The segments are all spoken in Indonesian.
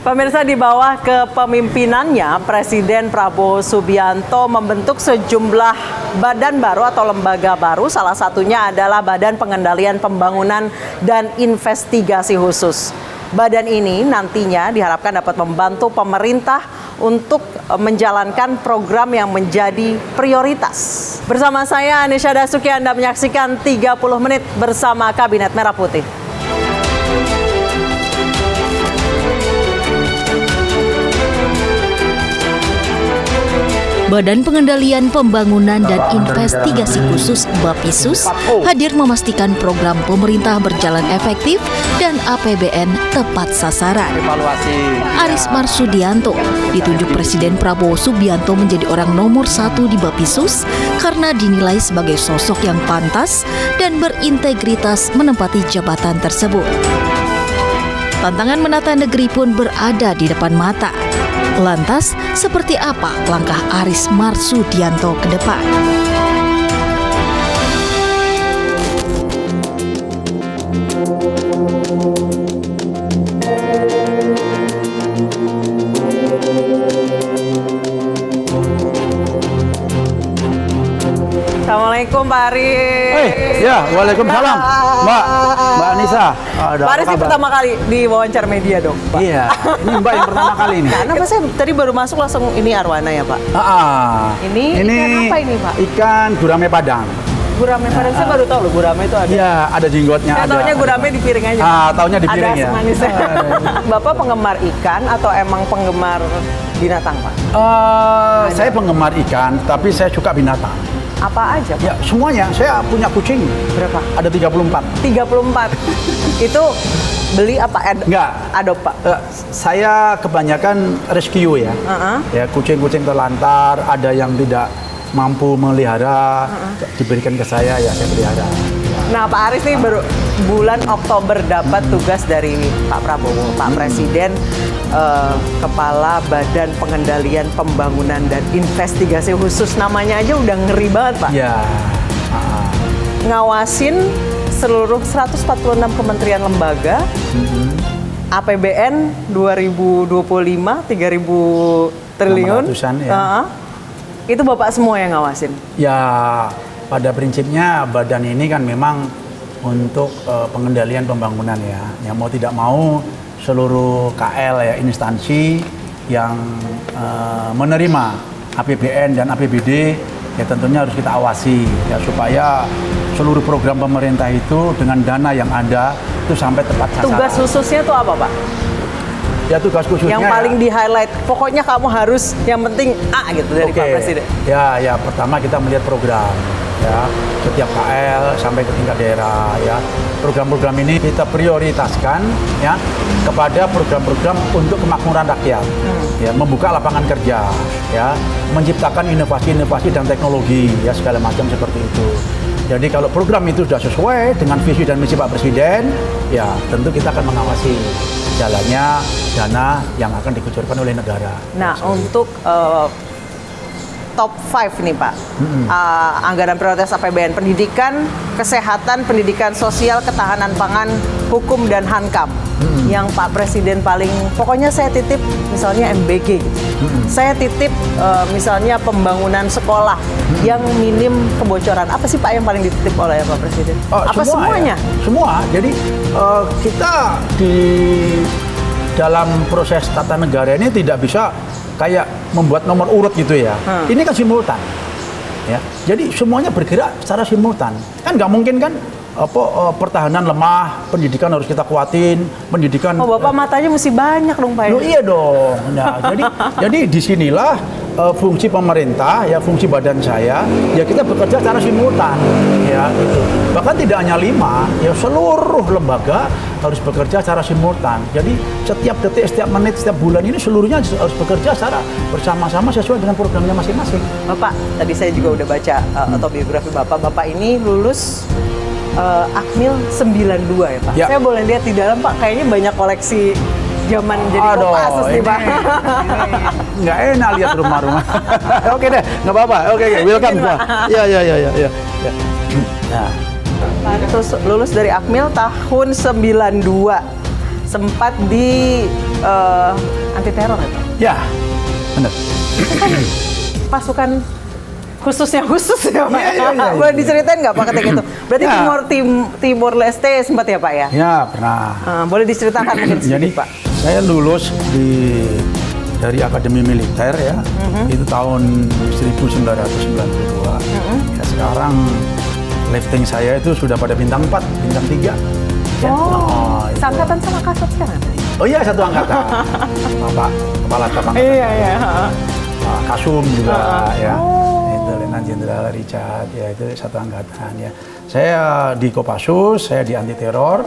Pemirsa, di bawah kepemimpinannya, Presiden Prabowo Subianto membentuk sejumlah badan baru atau lembaga baru. Salah satunya adalah Badan Pengendalian Pembangunan dan Investigasi Khusus. Badan ini nantinya diharapkan dapat membantu pemerintah untuk menjalankan program yang menjadi prioritas. Bersama saya Anisha Dasuki, Anda menyaksikan 30 menit bersama Kabinet Merah Putih. Badan Pengendalian Pembangunan dan Investigasi Khusus (Bapisus) hadir memastikan program pemerintah berjalan efektif dan APBN tepat sasaran. Aris Marsudianto ditunjuk Presiden Prabowo Subianto menjadi orang nomor 1 di Bapisus karena dinilai sebagai sosok yang pantas dan berintegritas menempati jabatan tersebut. Tantangan menata negeri pun berada di depan mata. Lantas, seperti apa langkah Aris Marsudianto ke depan? Assalamualaikum Pak Aris. Ya, waalaikumsalam, Mbak Anissa. Pak Aris ini pertama kali di wawancara media dong, Pak. Iya, ini Mbak yang pertama kali ini. Kenapa saya tadi baru masuk langsung ini arwana ya, Pak? Ini ikan apa ini, Pak? Ikan gurame Padang. Gurame Padang, saya baru tahu loh gurame itu ada. Iya, ada jenggotnya. Saya taunya gurame di piring aja. Taunya di piring ada ya. Manisnya. Bapak penggemar ikan atau emang penggemar binatang, Pak? Saya penggemar ikan, tapi saya suka binatang. Apa aja, Pak? Ya, semuanya. Saya punya kucing. Berapa? Ada 34. 34. Itu beli apa? Enggak. Adop, Pak? Saya kebanyakan rescue ya. Ya, kucing-kucing terlantar, ada yang tidak mampu melihara, diberikan ke saya, ya saya pelihara. Nah, Pak Aris nih baru bulan Oktober dapat tugas dari Pak Prabowo, Pak Presiden, Kepala Badan Pengendalian Pembangunan dan Investigasi Khusus. Namanya aja udah ngeri banget, Pak. Ya. Ngawasin seluruh 146 kementerian lembaga, APBN 2025 3.000 triliun. 600-an ya. Itu Bapak semua yang ngawasin? Ya, pada prinsipnya badan ini kan memang untuk pengendalian pembangunan ya. Yang mau tidak mau seluruh KL ya, instansi yang menerima APBN dan APBD ya tentunya harus kita awasi ya supaya seluruh program pemerintah itu dengan dana yang ada itu sampai tepat sasaran. Tugas khususnya itu apa, Pak? Ya, tugas khususnya yang paling di-highlight, pokoknya kamu harus yang penting A gitu dari Pak Presiden. Ya, pertama kita melihat program ya, setiap KL sampai ke tingkat daerah ya. Program-program ini kita prioritaskan ya kepada program-program untuk kemakmuran rakyat. Ya, membuka lapangan kerja ya, menciptakan inovasi-inovasi dan teknologi ya segala macam seperti itu. Jadi kalau program itu sudah sesuai dengan visi dan misi Pak Presiden, ya tentu kita akan mengawasi jalannya dana yang akan dikucurkan oleh negara. Nah, untuk top 5 nih, Pak, anggaran prioritas APBN, pendidikan, kesehatan, pendidikan sosial, ketahanan pangan, hukum, dan Hankam. Yang Pak Presiden paling, pokoknya saya titip misalnya MBG gitu. Saya titip misalnya pembangunan sekolah yang minim kebocoran. Apa sih Pak yang paling dititip oleh Pak Presiden? Apa semuanya? Ya, semua. Jadi kita di dalam proses tata negara ini tidak bisa kayak membuat nomor urut gitu ya. Ini kan simultan. Ya. Jadi semuanya bergerak secara simultan. Kan nggak mungkin kan pertahanan lemah, pendidikan harus kita kuatin, pendidikan. Oh, Bapak matanya mesti banyak dong, Pak. Loh, iya dong. Nah, jadi disinilah fungsi pemerintah ya, fungsi badan saya ya, kita bekerja secara simultan ya itu. Bahkan tidak hanya 5 ya, seluruh lembaga harus bekerja secara simultan. Jadi setiap detik, setiap menit, setiap bulan ini seluruhnya harus bekerja secara bersama-sama sesuai dengan programnya masing-masing. Bapak, tadi saya juga udah baca autobiografi Bapak. Bapak ini lulus Akmil 92 ya, Pak? Ya. Saya boleh lihat di dalam, Pak, kayaknya banyak koleksi zaman jadi Kopassus nih, Pak. Nggak enak lihat rumah-rumah. Oke deh, nggak apa-apa. Oke, welcome. Ya. Nah, terus lulus dari Akmil tahun 92. sempat di anti teror itu. Ya, benar. Pasukan khususnya khusus ya Pak. Iya. Boleh diceritain nggak Pak ketika itu? Berarti Ya. Timur Leste sempat ya Pak ya? Ya, pernah. Boleh diceritakan mungkin Jadi sedikit Pak. saya lulus dari Akademi Militer ya, itu tahun 1992. Ya, sekarang lifting saya itu sudah pada bintang 4, bintang 3. Ya. Itu. Seangkatan sama Kasat sekarang? Oh iya, satu angkatan. Bapak Kepala Staf Angkatan. Iya. Pak Kasum juga ya. Itu Letnan Jenderal Richard ya, itu satu angkatan ya. Saya di Kopassus, saya di anti teror.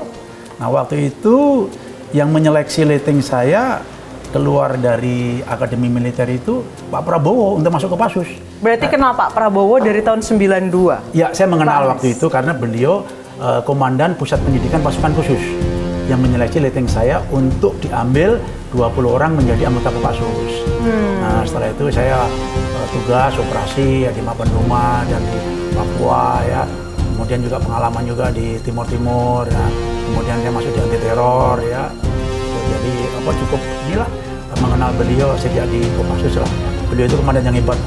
Nah, waktu itu yang menyeleksi letting saya keluar dari Akademi Militer itu Pak Prabowo untuk masuk Kopassus. Berarti kenal Pak Prabowo dari tahun 92? Ya, saya mengenal Pak waktu itu karena beliau Komandan Pusat Pendidikan Pasukan Khusus yang menyeleksi letting saya untuk diambil 20 orang menjadi anggota Kopassus. Nah, setelah itu saya tugas operasi ya, di Mapenduma dan di Papua ya. Kemudian juga pengalaman juga di Timur-Timur ya. Kemudian saya masuk di anti teror ya. Jadi cukup inilah mengenal beliau sejak di Kopassus lah. Beliau itu komandan yang hebat.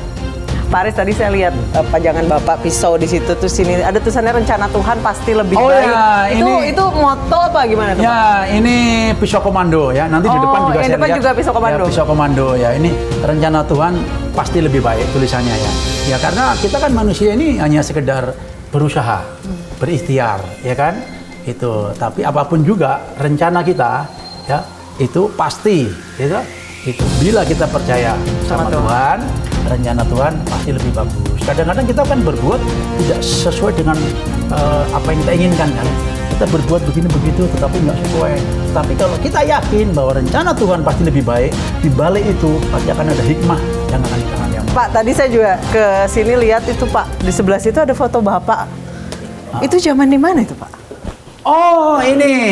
Pak Aris, tadi saya lihat pajangan Bapak pisau di situ, terus sini ada tulisannya rencana Tuhan pasti lebih Oh baik. ya, itu moto apa gimana tuh Pak? Ya, ini pisau komando ya. Nanti di depan juga yang saya depan lihat. juga pisau komando. Ya, pisau komando ya. Ini rencana Tuhan pasti lebih baik tulisannya ya. Ya, karena kita kan manusia ini hanya sekedar berusaha, berikhtiar, ya kan? Itu. Tapi apapun juga rencana kita ya, itu pasti gitu. Itu bila kita percaya sama Tuhan, rencana Tuhan pasti lebih bagus. Kadang-kadang kita kan berbuat tidak sesuai dengan apa yang kita inginkan kan. Kita berbuat begini begitu tetapi nggak sesuai. Tapi kalau kita yakin bahwa rencana Tuhan pasti lebih baik, di balik itu pasti akan ada hikmah yang akan kita alami. Pak, tadi saya juga ke sini lihat itu Pak, di sebelah situ ada foto Bapak. Itu zaman di mana itu Pak? Oh, ini.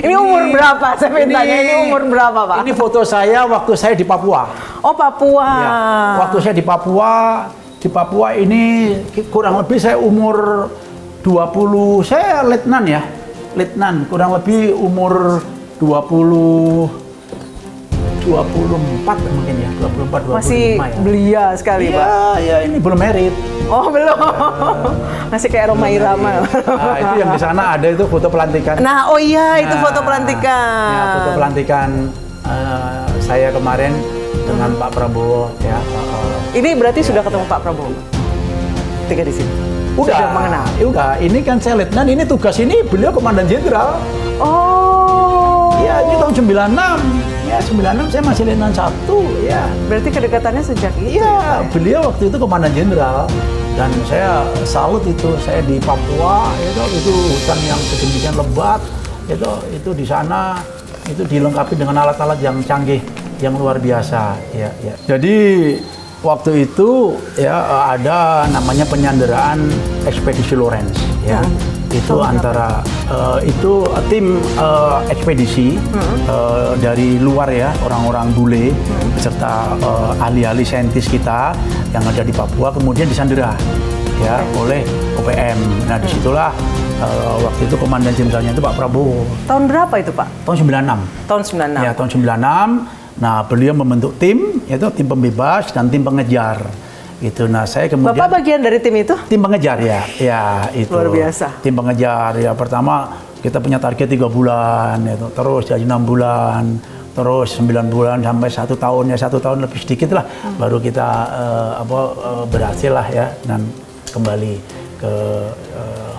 Ini umur berapa? Saya tanya ini umur berapa Pak? Ini foto saya waktu saya di Papua. Oh, Papua. Ya, waktu saya di Papua ini kurang lebih saya umur 20, saya letnan ya. Letnan, kurang lebih umur 24 mungkin ya, 24, 25 Masih ya. belia sekali Pak. Ya, ini belum merit. Oh, belum. Masih kayak Roma Irama. Nah, itu yang di sana ada itu foto pelantikan. Nah, oh iya, itu foto pelantikan. Ya, foto pelantikan saya kemarin dengan Pak Prabowo ya. Ini berarti sudah ketemu Pak Prabowo ketika di sini? Sudah mengenal? Udah, ini kan saya letnan, ini tugas ini beliau Komandan Jenderal. Oh. Ya, ini tahun 96. Ya, 96 saya masih letnan 1 ya. Berarti kedekatannya sejak itu Iya, beliau waktu itu Komandan Jenderal. Dan saya salut itu, saya di Papua, itu hutan yang sedemikian lebat, itu di sana itu dilengkapi dengan alat-alat yang canggih, yang luar biasa. Ya. Jadi waktu itu ya ada namanya penyanderaan ekspedisi Lawrence, ya. Itu antara itu tim ekspedisi dari luar ya, orang-orang bule beserta ahli-ahli saintis kita yang ada di Papua kemudian disandera ya oleh OPM. Nah, disitulah waktu itu Komandan Jenderalnya itu Pak Prabowo. Tahun berapa itu Pak? Tahun 96. Tahun 96. Ya, tahun 96. Nah, beliau membentuk tim, yaitu tim pembebas dan tim pengejar. Itu. Nah, saya kemudian Bapak bagian dari tim itu? tim pengejar ya. Ya, itu. Luar biasa. Tim pengejar ya. Pertama kita punya target 3 bulan itu. Terus jadi 6 bulan, terus 9 bulan sampai 1 tahun ya, 1 tahun lebih sedikit lah baru kita berhasil lah ya dan kembali ke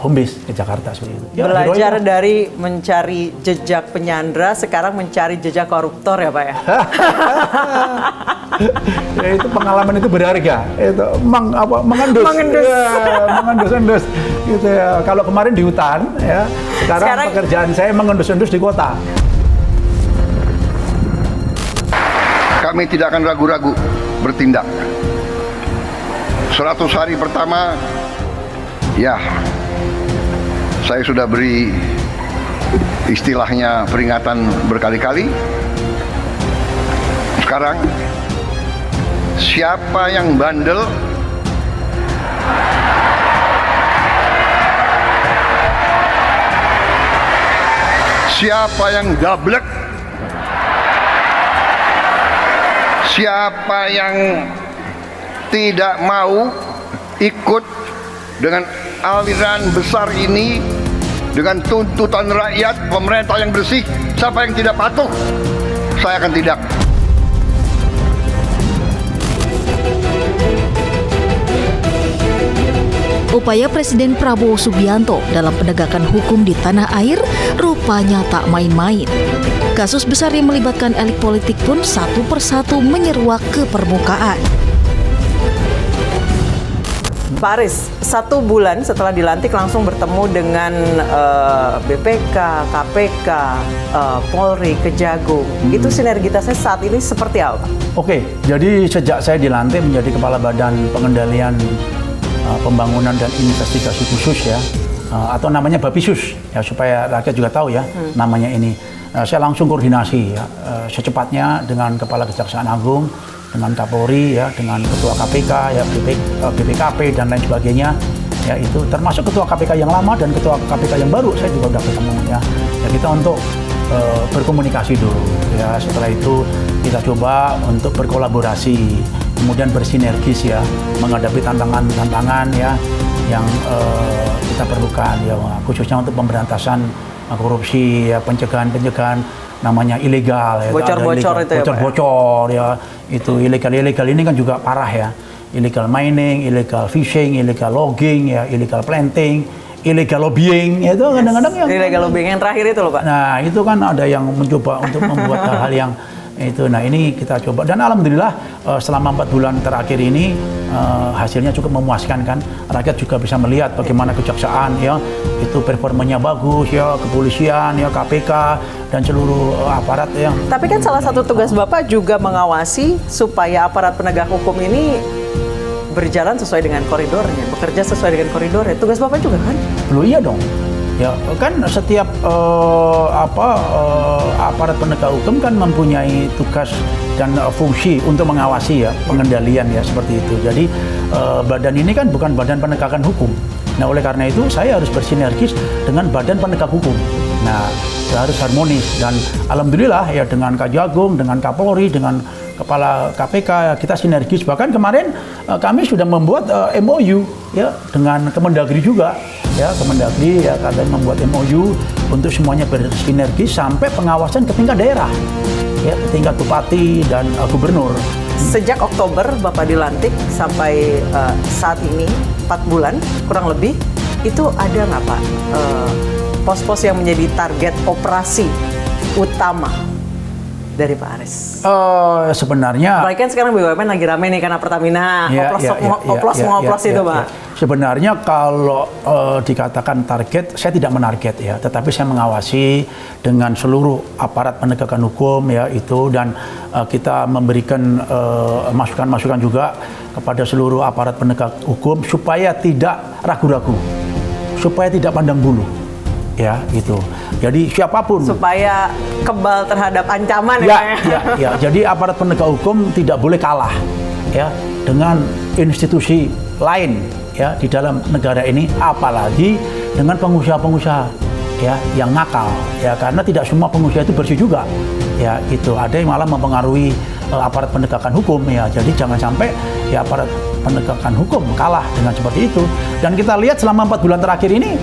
home base ke Jakarta seperti itu. Ya, Belajar heroik lah. dari mencari jejak penyandra, sekarang mencari jejak koruptor ya Pak ya? Ya, itu pengalaman itu berharga. Itu mengendus. Mengendus. Ya, mengendus-endus gitu ya. Kalau kemarin di hutan ya, sekarang pekerjaan saya mengendus-endus di kota. Kami tidak akan ragu-ragu bertindak. 100 hari pertama, ya, saya sudah beri istilahnya peringatan berkali-kali. Sekarang, siapa yang bandel, siapa yang gablek, siapa yang tidak mau ikut dengan aliran besar ini, dengan tuntutan rakyat, pemerintah yang bersih, siapa yang tidak patuh, saya akan tindak. Upaya Presiden Prabowo Subianto dalam penegakan hukum di tanah air rupanya tak main-main. Kasus besar yang melibatkan elit politik pun satu persatu menyeruak ke permukaan. Pak Aris, 1 bulan setelah dilantik langsung bertemu dengan BPK, KPK, Polri, Kejagung. Itu sinergitasnya saat ini seperti apa? Oke, jadi sejak saya dilantik menjadi Kepala Badan Pengendalian Pembangunan dan Investigasi Khusus ya, atau namanya Bapisus ya, supaya rakyat juga tahu ya namanya ini. Saya langsung koordinasi ya, secepatnya dengan Kepala Kejaksaan Agung, dengan Kapolri ya, dengan Ketua KPK ya, BPKP dan lain sebagainya ya, itu termasuk Ketua KPK yang lama dan Ketua KPK yang baru saya juga udah ketemu ya. Ya kita untuk berkomunikasi dulu ya, setelah itu kita coba untuk berkolaborasi, kemudian bersinergis ya, menghadapi tantangan-tantangan ya yang kita perlukan ya, khususnya untuk pemberantasan korupsi ya, pencegahan namanya ilegal ya, bocor-bocor itu ya, bocor-bocor ya, itu ilegal ini kan juga parah ya, illegal mining, illegal fishing, illegal logging ya, illegal planting, illegal lobbying ya, itu kadang-kadang yang illegal lobbying yang terakhir itu loh Pak. Nah itu kan ada yang mencoba untuk membuat hal-hal yang itu. Nah ini kita coba dan alhamdulillah selama 4 bulan terakhir ini hasilnya cukup memuaskan kan. Rakyat juga bisa melihat bagaimana kejaksaan ya itu performanya bagus ya, kepolisian ya, KPK dan seluruh aparat ya. Tapi kan salah satu tugas Bapak juga mengawasi supaya aparat penegak hukum ini berjalan sesuai dengan koridornya, bekerja sesuai dengan koridornya. Tugas Bapak juga kan? Loh iya dong. Ya kan setiap aparat penegak hukum kan mempunyai tugas dan fungsi untuk mengawasi ya, pengendalian ya, seperti itu. Jadi badan ini kan bukan badan penegakan hukum. Nah oleh karena itu saya harus bersinergis dengan badan penegak hukum. Nah harus harmonis dan alhamdulillah ya dengan Kejagung, dengan Kapolri, dengan Kepala KPK ya, kita sinergis. Bahkan kemarin kami sudah membuat MOU ya dengan Kemendagri juga ya, Kemendagri ya kadang membuat MOU untuk semuanya bersinergis sampai pengawasan ke tingkat daerah ya, ke tingkat bupati dan gubernur. Sejak Oktober Bapak dilantik sampai saat ini 4 bulan kurang lebih, itu ada nggak Pak pos-pos yang menjadi target operasi utama dari Pak Aris? Sebenarnya apalagi kan sekarang BUMN lagi rame nih karena Pertamina ngoplos itu Pak. Sebenarnya kalau dikatakan target, saya tidak menarget ya, tetapi saya mengawasi dengan seluruh aparat penegakan hukum ya itu, dan kita memberikan masukan-masukan juga kepada seluruh aparat penegak hukum supaya tidak ragu-ragu, supaya tidak pandang bulu. Ya, gitu. Jadi siapapun supaya kebal terhadap ancaman ya. Jadi aparat penegak hukum tidak boleh kalah ya dengan institusi lain ya di dalam negara ini, apalagi dengan pengusaha-pengusaha ya yang nakal ya, karena tidak semua pengusaha itu bersih juga ya, itu ada yang malah mempengaruhi aparat penegakan hukum ya. Jadi jangan sampai ya aparat penegakan hukum kalah dengan seperti itu. Dan kita lihat selama 4 bulan terakhir ini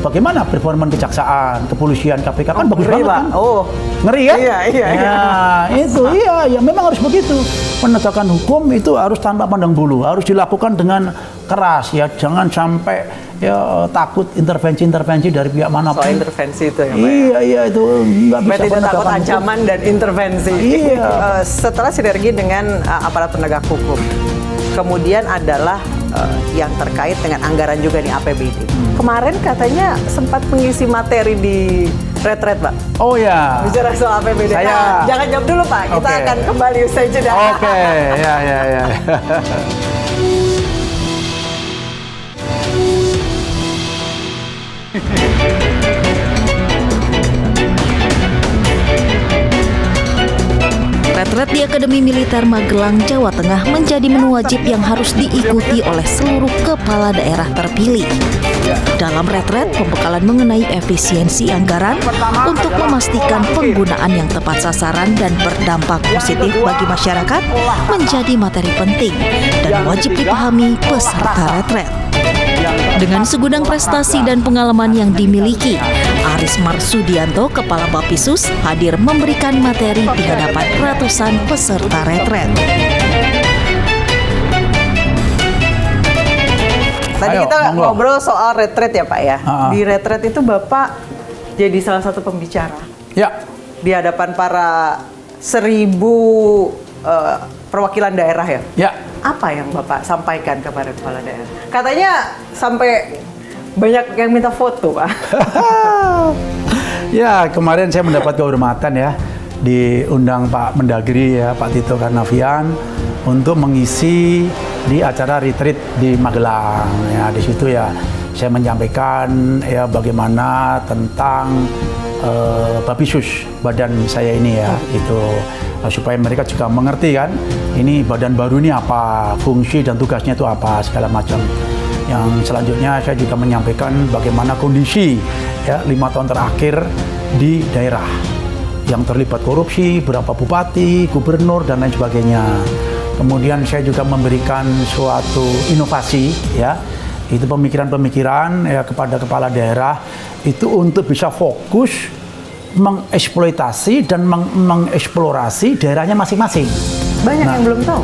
bagaimana performa kejaksaan, kepolisian, KPK kan bagus banget kan? Oh, ngeri kan? Iya. Itu ya memang harus begitu. Penegakan hukum itu harus tanpa pandang bulu, harus dilakukan dengan keras ya, jangan sampai ya takut intervensi dari pihak manapun. Soal intervensi itu ya Pak. Iya itu nggak bisa. Tidak takut ancaman dan intervensi. Iya. Setelah sinergi dengan aparat penegak hukum, kemudian adalah yang terkait dengan anggaran juga nih APBD. Kemarin katanya sempat mengisi materi di retret Pak. Oh ya. Bicara soal APBD. Saya... Nah, jangan jawab dulu Pak. Kita akan kembali usai jeda. Oke. Ya. Retret di Akademi Militer Magelang, Jawa Tengah menjadi menu wajib yang harus diikuti oleh seluruh kepala daerah terpilih. Dalam retret, pembekalan mengenai efisiensi anggaran untuk memastikan penggunaan yang tepat sasaran dan berdampak positif bagi masyarakat menjadi materi penting dan wajib dipahami peserta retret. Dengan segudang prestasi dan pengalaman yang dimiliki, Aris Marsudianto, Kepala Bapisus, hadir memberikan materi di hadapan ratusan peserta retret. Tadi kita ngobrol soal retret ya Pak ya. Di retret itu Bapak jadi salah satu pembicara. Ya. Di hadapan para 1.000 perwakilan daerah ya. Ya. Apa yang Bapak sampaikan kepada kepala daerah? Katanya sampai banyak yang minta foto, Pak. Ya, kemarin saya mendapat kehormatan ya, diundang Pak Mendagri ya, Pak Tito Karnavian untuk mengisi di acara retreat di Magelang. Ya, di situ ya saya menyampaikan ya bagaimana tentang Bapisus, badan saya ini ya, itu supaya mereka juga mengerti kan, ini badan baru ini apa, fungsi dan tugasnya itu apa, segala macam. Yang selanjutnya saya juga menyampaikan bagaimana kondisi ya 5 tahun terakhir di daerah yang terlibat korupsi, berapa bupati, gubernur dan lain sebagainya. Kemudian saya juga memberikan suatu inovasi ya, itu pemikiran-pemikiran ya kepada kepala daerah itu untuk bisa fokus mengeksploitasi dan mengeksplorasi daerahnya masing-masing. Banyak yang belum tahu.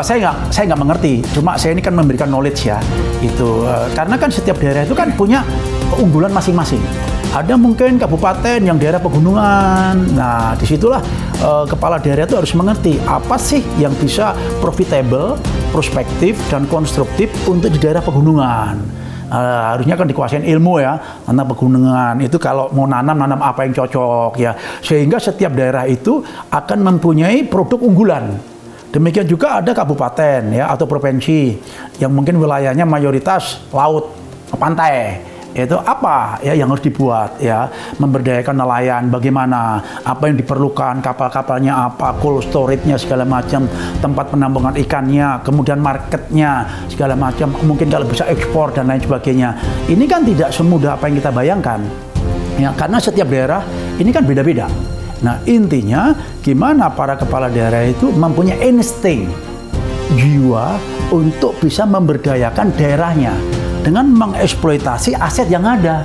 Saya nggak mengerti, cuma saya ini kan memberikan knowledge ya, itu karena kan setiap daerah itu kan punya keunggulan masing-masing. Ada mungkin kabupaten yang daerah pegunungan. Nah, disitulah kepala daerah itu harus mengerti apa sih yang bisa profitable, prospektif dan konstruktif untuk di daerah pegunungan. Harusnya kan dikuasain ilmu ya tentang pegunungan itu, kalau mau nanam apa yang cocok ya, sehingga setiap daerah itu akan mempunyai produk unggulan. Demikian juga ada kabupaten ya atau provinsi yang mungkin wilayahnya mayoritas laut, pantai. Itu apa ya yang harus dibuat ya, memberdayakan nelayan bagaimana, apa yang diperlukan, kapal-kapalnya apa, cold storage-nya segala macam, tempat penampungan ikannya, kemudian marketnya segala macam, mungkin kalau bisa ekspor dan lain sebagainya. Ini kan tidak semudah apa yang kita bayangkan ya, karena setiap daerah ini kan beda-beda. Nah, intinya gimana para kepala daerah itu mempunyai insting, jiwa untuk bisa memberdayakan daerahnya dengan mengeksploitasi aset yang ada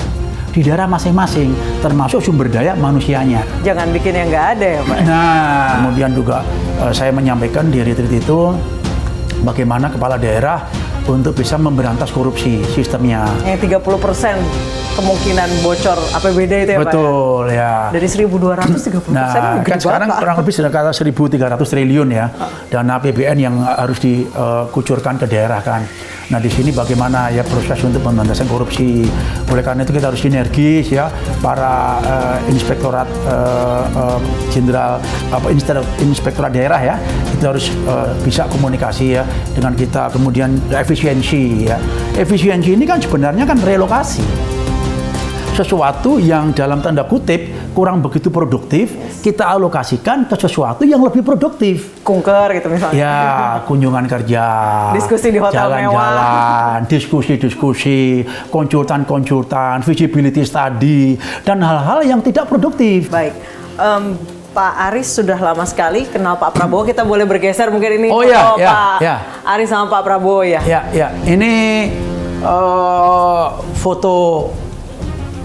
di daerah masing-masing, termasuk sumber daya manusianya. Jangan bikin yang nggak ada ya Pak. Nah, kemudian juga saya menyampaikan di retreat itu bagaimana kepala daerah untuk bisa memberantas korupsi sistemnya. Yang 30% kemungkinan bocor APBD itu ya Pak? Betul ya. Dari 1.230%. Nah, kan sekarang kurang lebih sudah kata 1.300 triliun ya dana APBN yang harus dikucurkan ke daerah kan. Nah, di sini bagaimana ya proses untuk pemberantasan korupsi. Oleh karena itu kita harus sinergis ya, para inspektorat jenderal inspektorat daerah ya, itu harus bisa komunikasi ya dengan kita. Kemudian efisiensi ya. Efisiensi ini kan sebenarnya kan relokasi. Sesuatu yang dalam tanda kutip kurang begitu produktif, kita alokasikan ke sesuatu yang lebih produktif. Kunker gitu misalnya. Ya, kunjungan kerja, diskusi di hotel jalan-jalan, diskusi-diskusi, konsultan-konsultan, visibility study, dan hal-hal yang tidak produktif. Baik. Pak Aris sudah lama sekali kenal Pak Prabowo. Kita boleh bergeser mungkin ini Pak Aris sama Pak Prabowo ya. Ya. Ini foto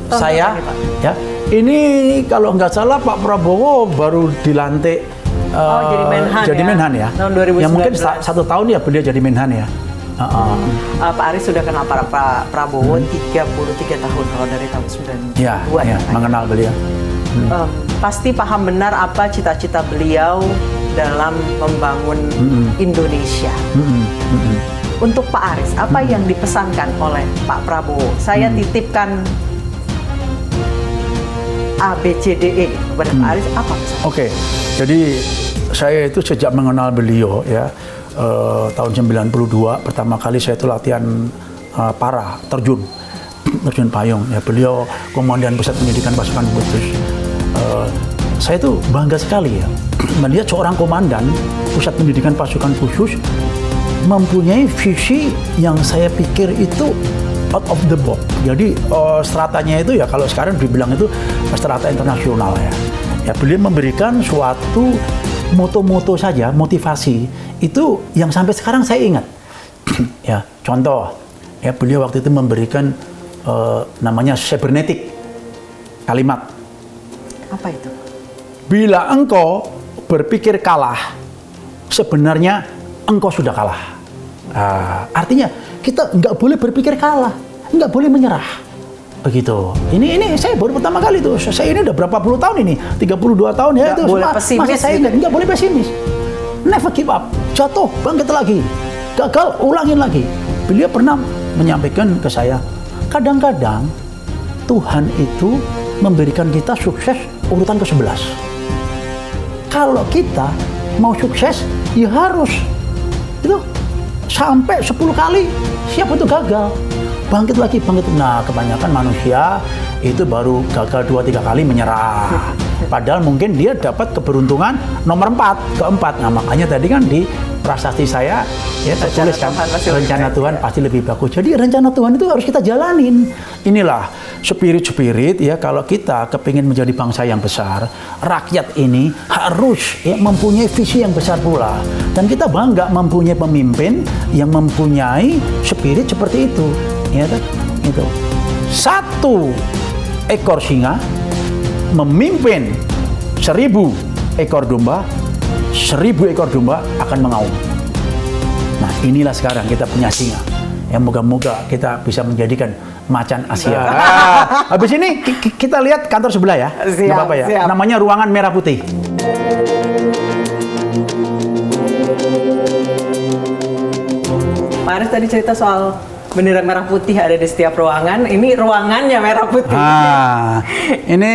saya ya. Ini kalau nggak salah Pak Prabowo baru dilantik jadi Menhan ya. Tahun 2019. Yang mungkin 1 tahun ya beliau jadi Menhan ya. Pak Aris sudah kenal Pak Prabowo 33 tahun kalau dari tahun 92 ya, mengenal beliau. Pasti paham benar apa cita-cita beliau dalam membangun Indonesia. Untuk Pak Aris, apa yang dipesankan oleh Pak Prabowo? Saya titipkan ABCDE kepada Pak Aris, apa pesan? Oke, jadi saya itu sejak mengenal beliau ya, tahun 92 pertama kali saya itu latihan terjun payung ya, beliau Komandan Pusat Pendidikan Pasukan Khusus saya tuh bangga sekali ya melihat seorang komandan pusat pendidikan pasukan khusus mempunyai visi yang saya pikir itu out of the box. Jadi stratanya itu ya kalau sekarang dibilang itu strata internasional ya. Ya beliau memberikan suatu moto-moto saja, motivasi itu yang sampai sekarang saya ingat. Ya contoh, ya beliau waktu itu memberikan namanya cybernetic kalimat. Apa itu? Bila engkau berpikir kalah, sebenarnya engkau sudah kalah. Artinya kita nggak boleh berpikir kalah, nggak boleh menyerah. Begitu. Ini saya baru pertama kali tuh. Saya ini udah berapa puluh tahun ini? 32 tahun ya nggak itu. Boleh pesimis. Masih saya ingat, nggak boleh pesimis. Never give up. Jatuh, bangkit lagi. Gagal, ulangin lagi. Beliau pernah menyampaikan ke saya, kadang-kadang Tuhan itu memberikan kita sukses urutan ke-11. Kalau kita mau sukses, ya harus itu sampai 10 kali siap untuk gagal. Bangkit lagi, bangkit. Nah, kebanyakan manusia itu baru gagal 2-3 kali menyerah. Padahal mungkin dia dapat keberuntungan nomor 4, keempat. Nah, makanya tadi kan di prasasti saya ya tertulis kan rencana Tuhan pasti lebih bagus. Jadi rencana Tuhan itu harus kita jalanin. Inilah spirit ya, kalau kita kepingin menjadi bangsa yang besar, rakyat ini harus ya mempunyai visi yang besar pula. Dan kita bangga mempunyai pemimpin yang mempunyai spirit seperti itu. Ya kan? Itu. 1 ekor singa memimpin 1000 ekor domba, 1000 ekor domba akan mengaum. Nah, inilah sekarang kita punya singa. Ya, moga-moga kita bisa menjadikan macan Asia. Habis ini kita lihat kantor sebelah ya. Siap, Nggak apa-apa ya. siap. Namanya ruangan merah putih. Pak Aris tadi cerita soal bendera merah putih ada di setiap ruangan. Ini ruangannya merah putih. Ini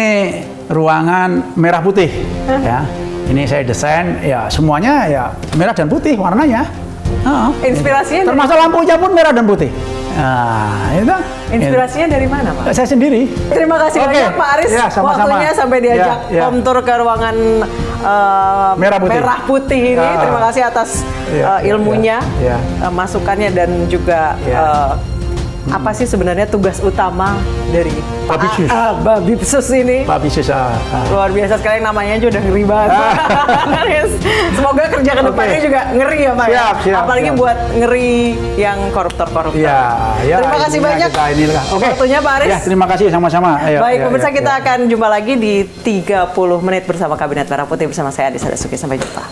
ruangan merah putih. Ya, ini saya desain. Ya, semuanya ya merah dan putih warnanya. Inspirasinya termasuk lampunya pun merah dan putih. Nah, itu. Inspirasinya dari mana, Pak? Saya sendiri. Terima kasih banyak Pak Aris. Ya, sama-sama. Waktunya sampai diajak home tour ke ruangan merah putih ini. Terima kasih atas ilmunya, masukannya dan juga apa sih sebenarnya tugas utama dari Babinsus ini? Babinsus. Luar biasa sekali, namanya aja udah ngeri banget. Semoga kerja ke depannya juga ngeri ya Pak. Siap, apalagi buat ngeri yang koruptor-koruptor. Terima kasih banyak. Waktunya Pak Aris. Ya, terima kasih sama-sama. Baik, pemirsa, kita akan jumpa lagi di 30 menit bersama Kabinet Merah Putih bersama saya Adis Adasuki. Sampai jumpa.